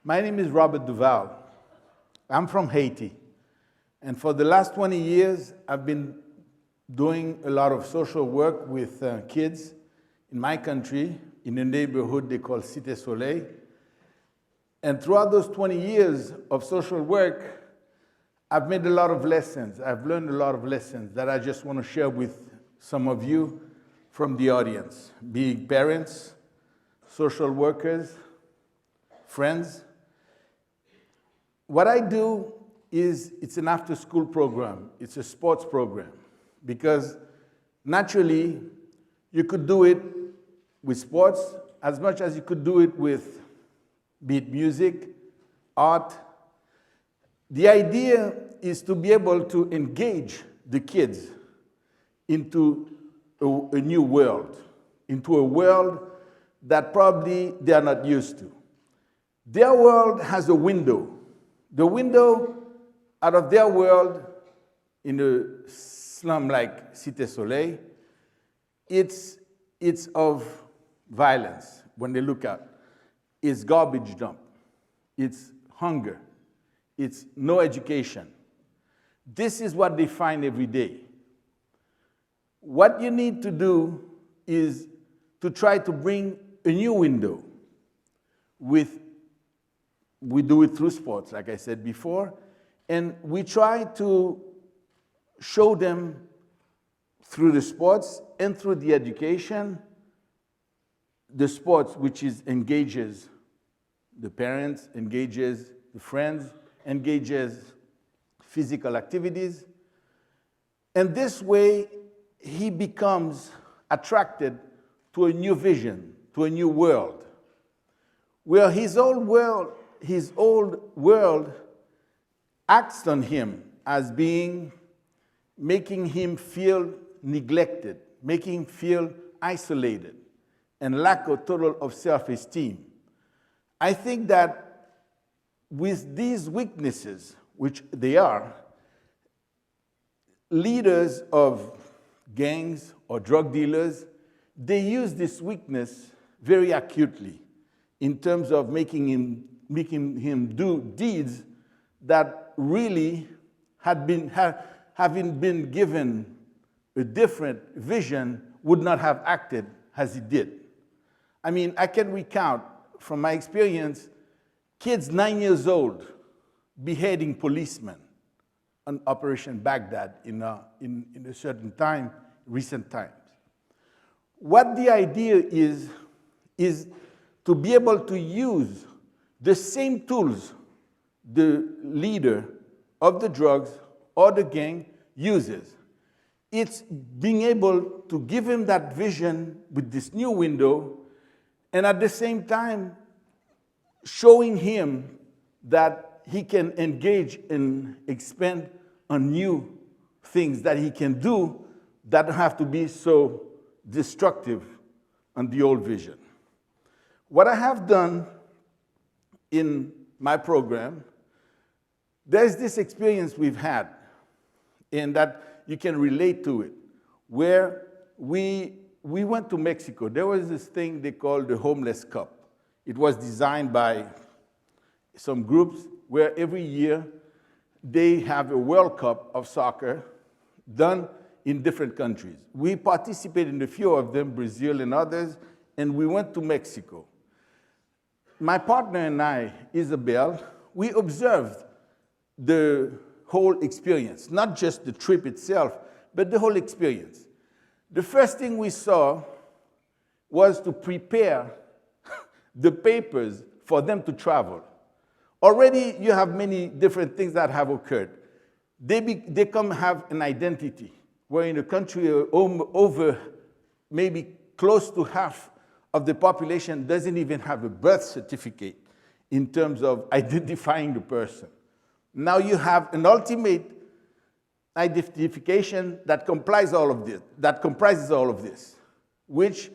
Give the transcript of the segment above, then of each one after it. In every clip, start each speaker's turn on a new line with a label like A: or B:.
A: My name is Boby Duval. I'm from Haiti. And for the last 20 years, I've been doing a lot of social work with kids in my country, in a neighborhood they call Cité Soleil. And throughout those 20 years of social work, I've made a lot of lessons. I've learned a lot of lessons that I just want to share with some of you from the audience, being parents, social workers, friends. What I do is it's an after-school program. It's a sports program because naturally you could do it with sports as much as you could do it with, be it music, art. The idea is to be able to engage the kids into a new world, into a world that probably they are not used to. Their world has a window. The window out of their world in a slum like Cité Soleil, it's of violence when they look out. It's garbage dump. It's hunger. It's no education. This is what they find every day. What you need to do is to try to bring a new window we do it through sports, like I said before, and we try to show them through the sports and through the education, the sports which engages the parents, engages the friends, engages physical activities. And this way, he becomes attracted to a new vision, to a new world, where his old world acts on him as making him feel neglected, making him feel isolated, and lack a total of self-esteem. I think that with these weaknesses, which they are, leaders of gangs or drug dealers, they use this weakness very acutely in terms of making him do deeds that really having been given a different vision, would not have acted as he did. I mean, I can recount from my experience, kids 9 years old beheading policemen on Operation Baghdad in a certain time, recent times. What the idea is to be able to use the same tools the leader of the drugs or the gang uses. It's being able to give him that vision with this new window, and at the same time showing him that he can engage and expand on new things that he can do that don't have to be so destructive on the old vision. What I have done in my program, there's this experience we've had, and that you can relate to it, where we went to Mexico. There was this thing they called the Homeless Cup. It was designed by some groups where every year they have a World Cup of soccer done in different countries. We participated in a few of them, Brazil and others, and we went to Mexico. My partner and I, Isabel, we observed the whole experience, not just the trip itself, but the whole experience. The first thing we saw was to prepare the papers for them to travel. Already you have many different things that have occurred. They come have an identity, where in a country over maybe close to half of the population doesn't even have a birth certificate in terms of identifying the person. Now you have an ultimate identification that comprises all of this, which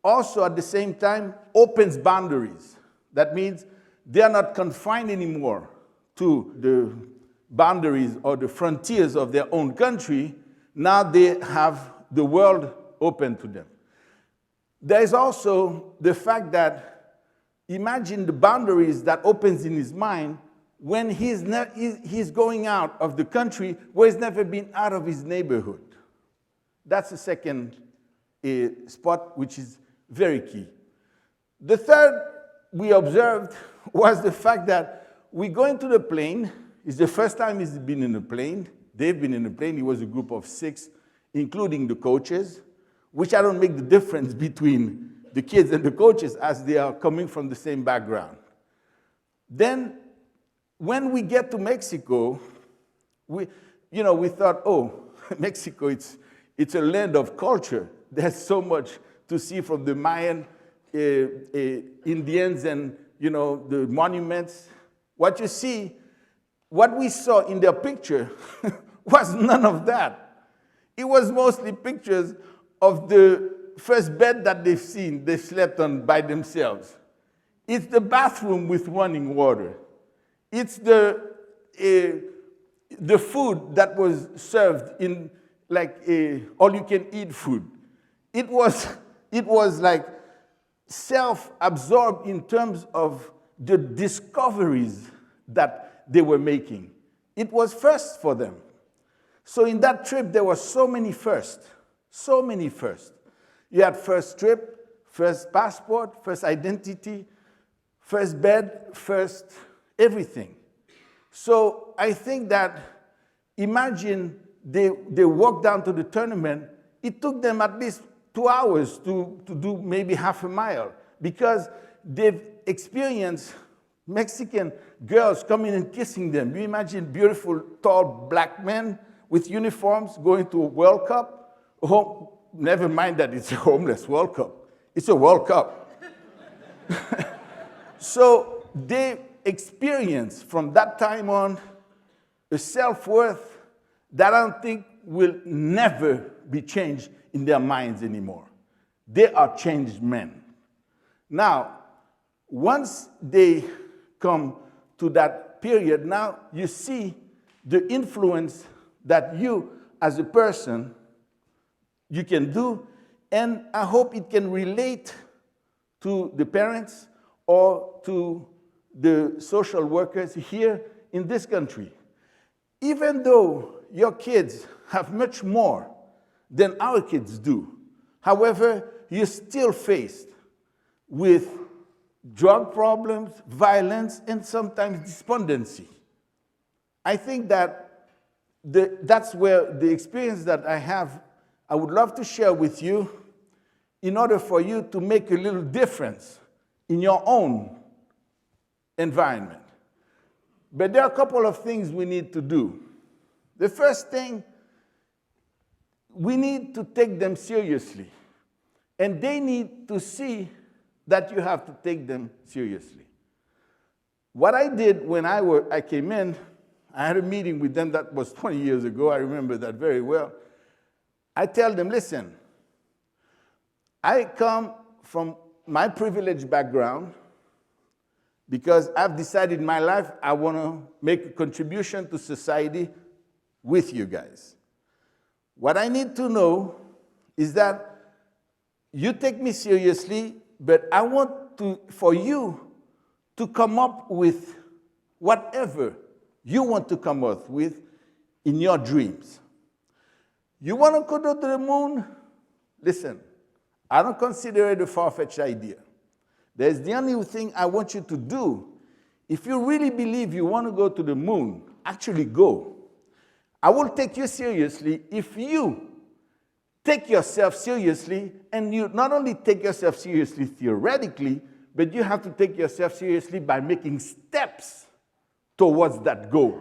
A: also at the same time opens boundaries. That means they are not confined anymore to the boundaries or the frontiers of their own country. Now they have the world open to them. There is also the fact that imagine the boundaries that opens in his mind when he's going out of the country where he's never been out of his neighborhood. That's the second spot, which is very key. The third we observed was the fact that we go into the plane. It's the first time he's been in a plane. They've been in a plane. It was a group of 6, including the coaches, which I don't make the difference between the kids and the coaches as they are coming from the same background. Then, when we get to Mexico, we thought, oh, Mexico, it's a land of culture. There's so much to see from the Mayan Indians and, the monuments. What we saw in their picture was none of that. It was mostly pictures of the first bed that they've seen, they slept on by themselves. It's the bathroom with running water. It's the food that was served in like all-you-can-eat food. It was like self-absorbed in terms of the discoveries that they were making. It was first for them. So in that trip, there were so many firsts. So many firsts. You had first trip, first passport, first identity, first bed, first everything. So I think that, imagine they walked down to the tournament. It took them at least 2 hours to do maybe half a mile because they've experienced Mexican girls coming and kissing them. You imagine beautiful, tall black men with uniforms going to a World Cup? Oh, never mind that it's a homeless World Cup. It's a World Cup. So they experience from that time on a self-worth that I don't think will never be changed in their minds anymore. They are changed men. Now, once they come to that period, now you see the influence that you, as a person, you can do, and I hope it can relate to the parents or to the social workers here in this country. Even though your kids have much more than our kids do, however, you're still faced with drug problems, violence, and sometimes despondency. I think that that's where the experience that I have, I would love to share with you in order for you to make a little difference in your own environment. But there are a couple of things we need to do. The first thing, we need to take them seriously. And they need to see that you have to take them seriously. What I did when I came in, I had a meeting with them that was 20 years ago. I remember that very well. I tell them, listen, I come from my privileged background because I've decided in my life I want to make a contribution to society with you guys. What I need to know is that you take me seriously, but I want for you to come up with whatever you want to come up with in your dreams. You want to go to the moon? Listen, I don't consider it a far-fetched idea. There's the only thing I want you to do. If you really believe you want to go to the moon, actually go. I will take you seriously if you take yourself seriously, and you not only take yourself seriously theoretically, but you have to take yourself seriously by making steps towards that goal.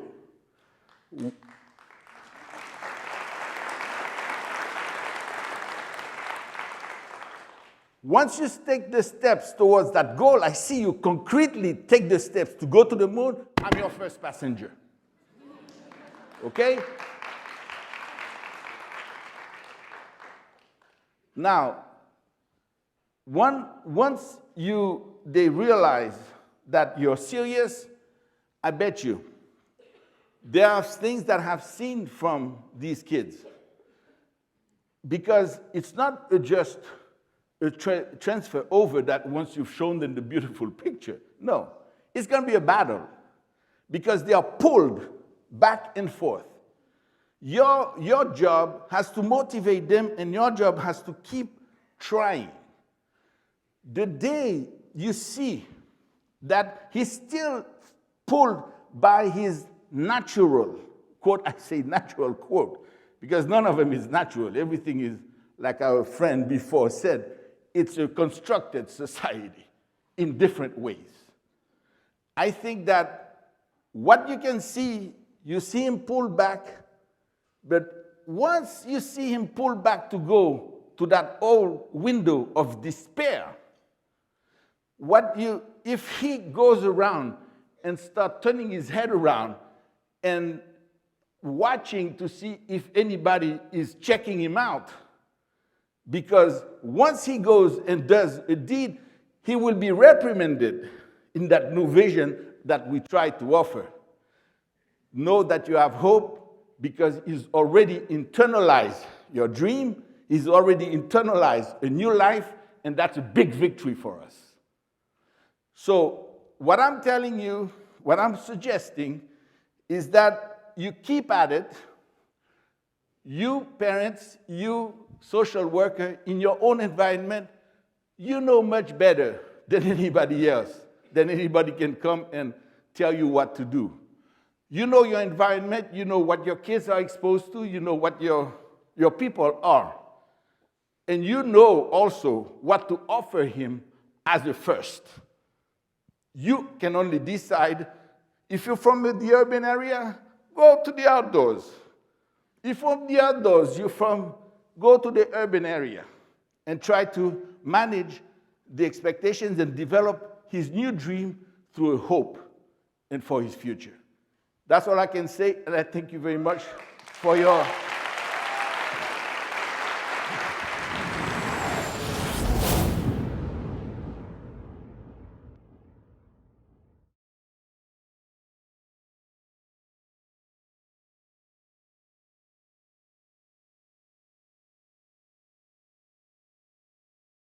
A: Once you take the steps towards that goal, I see you concretely take the steps to go to the moon, I'm your first passenger. Okay? Now, once they realize that you're serious, I bet you there are things that I've seen from these kids. Because it's not just transfer over that once you've shown them the beautiful picture. No, it's going to be a battle because they are pulled back and forth. Your job has to motivate them, and your job has to keep trying. The day you see that he's still pulled by his natural, quote, I say natural quote, because none of them is natural. Everything is, like our friend before said, it's a constructed society in different ways. I think that what you can see, you see him pull back, but once you see him pull back to go to that old window of despair, if he goes around and starts turning his head around and watching to see if anybody is checking him out, because once he goes and does a deed, he will be reprimanded in that new vision that we try to offer. Know that you have hope because he's already internalized your dream, he's already internalized a new life, and that's a big victory for us. So what I'm telling you, what I'm suggesting is that you keep at it. You parents, you social worker, in your own environment, you know much better than anybody else, than anybody can come and tell you what to do. You know your environment, you know what your kids are exposed to, you know what your people are. And you know also what to offer him as a first. You can only decide. If you're from the urban area, go to the outdoors. If from the outdoors, go to the urban area and try to manage the expectations and develop his new dream through a hope and for his future. That's all I can say, and I thank you very much for your